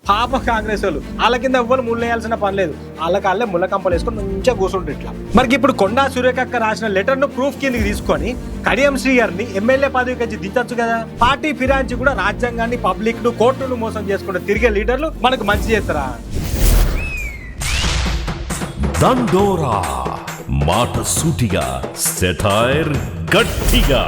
పాప కాంగ్రెస్ వాళ్ళు వాళ్ళ కింద ఎవ్వరు ముళ్ళేయాల్సిన పని లేదు. వాళ్ళ ముళ్ళ కంపలు వేసుకొని మంచిగా కూర్చుంటారు ఇట్లా. మరి ఇప్పుడు కొండా సురేఖక్క రాసిన లెటర్ ను ప్రూఫ్ కిందకి తీసుకొని కడియం శ్రీగారిని ఎమ్మెల్యే పదవి నుంచి దించొచ్చు కదా. పార్టీ ఫిరాయించి కూడా రాజ్యాంగాన్ని, పబ్లిక్ ను, కోర్టును మోసం చేసుకుంటే తిరిగే లీడర్లు మనకు మంచి చేస్తారా? దండోరా మాట సూటిగా, సెటైర్ గట్టిగా.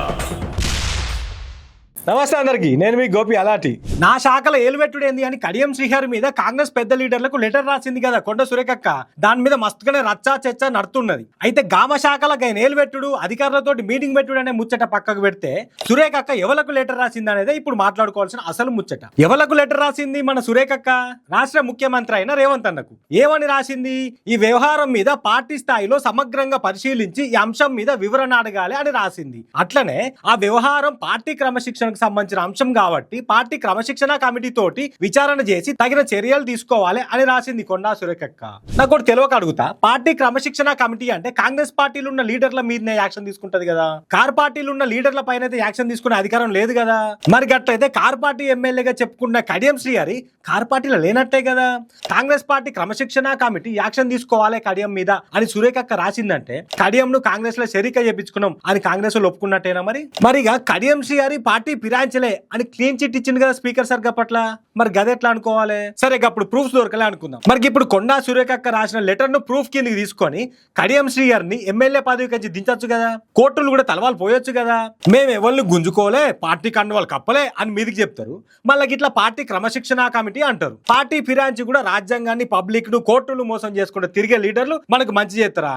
నమస్తే అందరికి, నేను మీ గోపి అలాటి. నా శాఖలో ఏలువెట్టుడు ఏంది అని కడియం శ్రీహరి మీద కాంగ్రెస్ పెద్ద లీడర్లకు లెటర్ రాసింది కదా కొండ సురేఖక్క. దాని మీద మస్తుగానే రచ్చా చర్చ నడుతున్నది. అయితే గామ శాఖలకు ఆయన ఏలువెట్టుడు, అధికారులతో మీటింగ్ పెట్టుడు అనే ముచ్చట పక్కకు పెడితే సురేఖక్క ఎవలకు లెటర్ రాసింది అనేది ఇప్పుడు మాట్లాడుకోవాల్సిన అసలు ముచ్చట. ఎవలకు లెటర్ రాసింది మన సురేఖక్క? రాష్ట్ర ముఖ్యమంత్రి అయిన రేవంత్ అన్నకు. ఏమని రాసింది? ఈ వ్యవహారం మీద పార్టీ స్థాయిలో సమగ్రంగా పరిశీలించి ఈ అంశం మీద వివరణ అడగాలి అని రాసింది. అట్లనే ఆ వ్యవహారం పార్టీ క్రమశిక్షణ సంబంధించిన అంశం కాబట్టి పార్టీ క్రమశిక్షణ కమిటీ తోటి విచారణ చేసి తగిన చర్యలు తీసుకోవాలి అని రాసింది కొండా సురేఖక్క. నాకు ఒకటి తెలియక అడుగుతా, పార్టీ క్రమశిక్షణ కమిటీ అంటే కాంగ్రెస్ పార్టీలో ఉన్న లీడర్ల మీదనే యాక్షన్ తీసుకుంటది కదా, కార్ పార్టీలో ఉన్న లీడర్ల పైన అయితే యాక్షన్ తీసుకునే అధికారం లేదు కదా. మరి గట్లయితే కార్ పార్టీ ఎమ్మెల్యేగా చెప్పుకున్న కడియం శ్రీహరి కార్ పార్టీలో లేనట్టే కదా. కాంగ్రెస్ పార్టీ క్రమశిక్షణ కమిటీ యాక్షన్ తీసుకోవాలి కడియం మీద అని సురేఖక్క రాసిందంటే కడియం ను కాంగ్రెస్ లో షరీక చేపించుకున్నాం అని కాంగ్రెస్ లో ఒప్పుకున్నట్టేనా? మరిగా కడియం శ్రీహరి పార్టీ ఫిరాయించలే అని క్లీన్ చిట్ ఇచ్చింది కదా స్పీకర్ సార్ గప్పట్ల. మరి గది ఎట్లా అనుకోవాలి? సరే, అప్పుడు ప్రూఫ్స్ దొరకలే అనుకుందాం. మరి ఇప్పుడు కొండా సురేఖక్క రాసిన లెటర్ ను ప్రూఫ్ కిందకి తీసుకొని కడియం శ్రీహరిని ఎమ్మెల్యే పదవి నుంచి దించొచ్చు కదా, కోర్టులు కూడా తలవాళ్ళు పోయొచ్చు కదా. మేము ఎవరిని గుంజుకోలే, పార్టీ కండువాళ్ళు కప్పలే అని మీదికి చెప్తారు. మళ్ళీ ఇట్లా పార్టీ క్రమశిక్షణ కమిటీ అంటారు. పార్టీ ఫిరాయించి కూడా రాజ్యాంగాన్ని, పబ్లిక్ ను, కోర్టులు మోసం చేసుకుంటే తిరిగే లీడర్లు మనకు మంచి చేస్తారా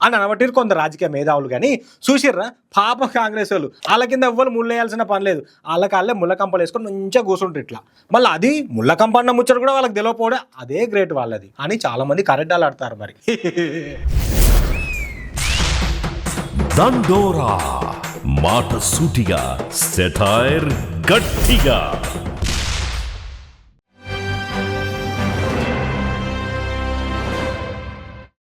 అని అనబట్టిరు కొందరు రాజకీయ మేధావులు. కానీ చూసిర్రా, పాప కాంగ్రెస్ వాళ్ళు వాళ్ళ కింద ఎవ్వరు ముళ్ళేయాల్సిన పని లేదు. వాళ్ళ ముళ్ళ కంపలు వేసుకొని మంచిగా కూర్చుంటారు ఇట్లా. మళ్ళీ అది ముళ్ళ కంపన్న ముచ్చట కూడా వాళ్ళకి తెలియకపోవడం అదే గ్రేట్ వాళ్ళది అని చాలా మంది కరెక్టాలు ఆడతారు. మరి దండోరా మాట సూటిగా, సెటైర్ గట్టిగా.